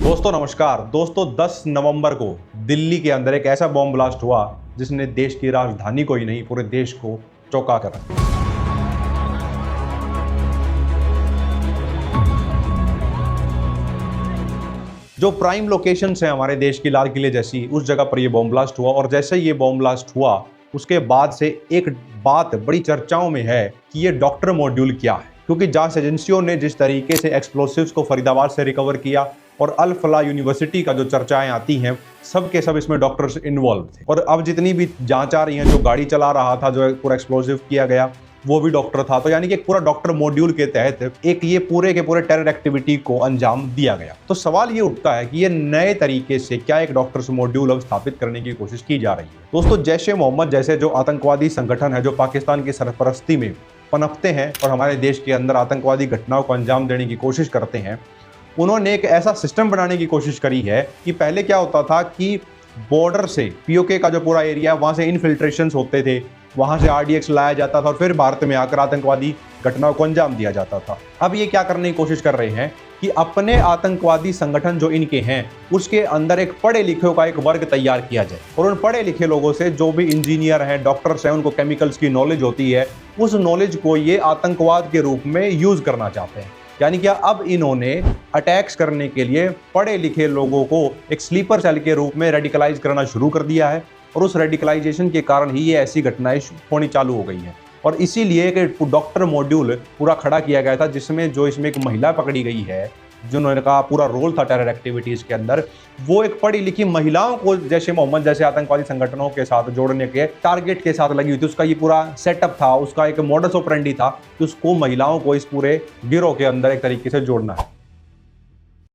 दोस्तों नमस्कार। दोस्तों 10 नवंबर को दिल्ली के अंदर एक ऐसा बॉम्ब ब्लास्ट हुआ जिसने देश की राजधानी को ही नहीं पूरे देश को चौंका कर रखा। जो प्राइम लोकेशंस हैं हमारे देश की लाल किले जैसी, उस जगह पर ये बॉम्ब ब्लास्ट हुआ। और जैसे ये बॉम्ब ब्लास्ट हुआ उसके बाद से एक बात बड़ी चर्चाओं में है कि ये डॉक्टर मॉड्यूल क्या है, क्योंकि जांच एजेंसियों ने जिस तरीके से एक्सप्लोसिव्स को फरीदाबाद से रिकवर किया और अल फलाह यूनिवर्सिटी का जो चर्चाएं आती हैं, सब के सब इसमें डॉक्टर्स इन्वॉल्व थे। और अब जितनी भी जांच आ रही हैं, जो गाड़ी चला रहा था, जो पूरा एक्सप्लोसिव किया गया, वो भी डॉक्टर था। तो यानी कि एक पूरा डॉक्टर मॉड्यूल के तहत एक ये पूरे के पूरे टेरर एक्टिविटी को अंजाम दिया गया। तो सवाल ये उठता है कि ये नए तरीके से क्या एक डॉक्टर्स मॉड्यूल अब स्थापित करने की कोशिश की जा रही है। दोस्तों जैश ए मोहम्मद जैसे जो आतंकवादी संगठन है, जो पाकिस्तान की सरपरस्ती में पनपते हैं और हमारे देश के अंदर आतंकवादी घटनाओं को अंजाम देने की कोशिश करते हैं, उन्होंने एक ऐसा सिस्टम बनाने की कोशिश करी है कि पहले क्या होता था कि बॉर्डर से पीओके का जो पूरा एरिया है वहाँ से इनफिल्ट्रेशंस होते थे, वहाँ से आरडीएक्स लाया जाता था और फिर भारत में आकर आतंकवादी घटनाओं को अंजाम दिया जाता था। अब ये क्या करने की कोशिश कर रहे हैं कि अपने आतंकवादी संगठन जो इनके हैं उसके अंदर एक पढ़े लिखे का एक वर्ग तैयार किया जाए और उन पढ़े लिखे लोगों से, जो भी इंजीनियर हैं, डॉक्टर्स हैं, उनको केमिकल्स की नॉलेज होती है, उस नॉलेज को ये आतंकवाद के रूप में यूज करना चाहते हैं। यानी कि अब इन्होंने अटैक्स करने के लिए पढ़े लिखे लोगों को एक स्लीपर सेल के रूप में रेडिकलाइज करना शुरू कर दिया है और उस रेडिकलाइजेशन के कारण ही ये ऐसी घटनाएं होनी चालू हो गई हैं। और इसीलिए एक डॉक्टर मॉड्यूल पूरा खड़ा किया गया था, जिसमें जो इसमें एक महिला पकड़ी गई है, जिन्होंने का पूरा रोल था टेरर एक्टिविटीज़ के अंदर, वो एक पढ़ी लिखी महिलाओं को जैश ए मोहम्मद जैसे आतंकवादी संगठनों के साथ जोड़ने के टारगेट के साथ लगी हुई थी। उसका ये पूरा सेटअप था, उसका एक मॉडस ऑपरेंडी था कि उसको महिलाओं को इस पूरे गिरोह के अंदर एक तरीके से जोड़ना है।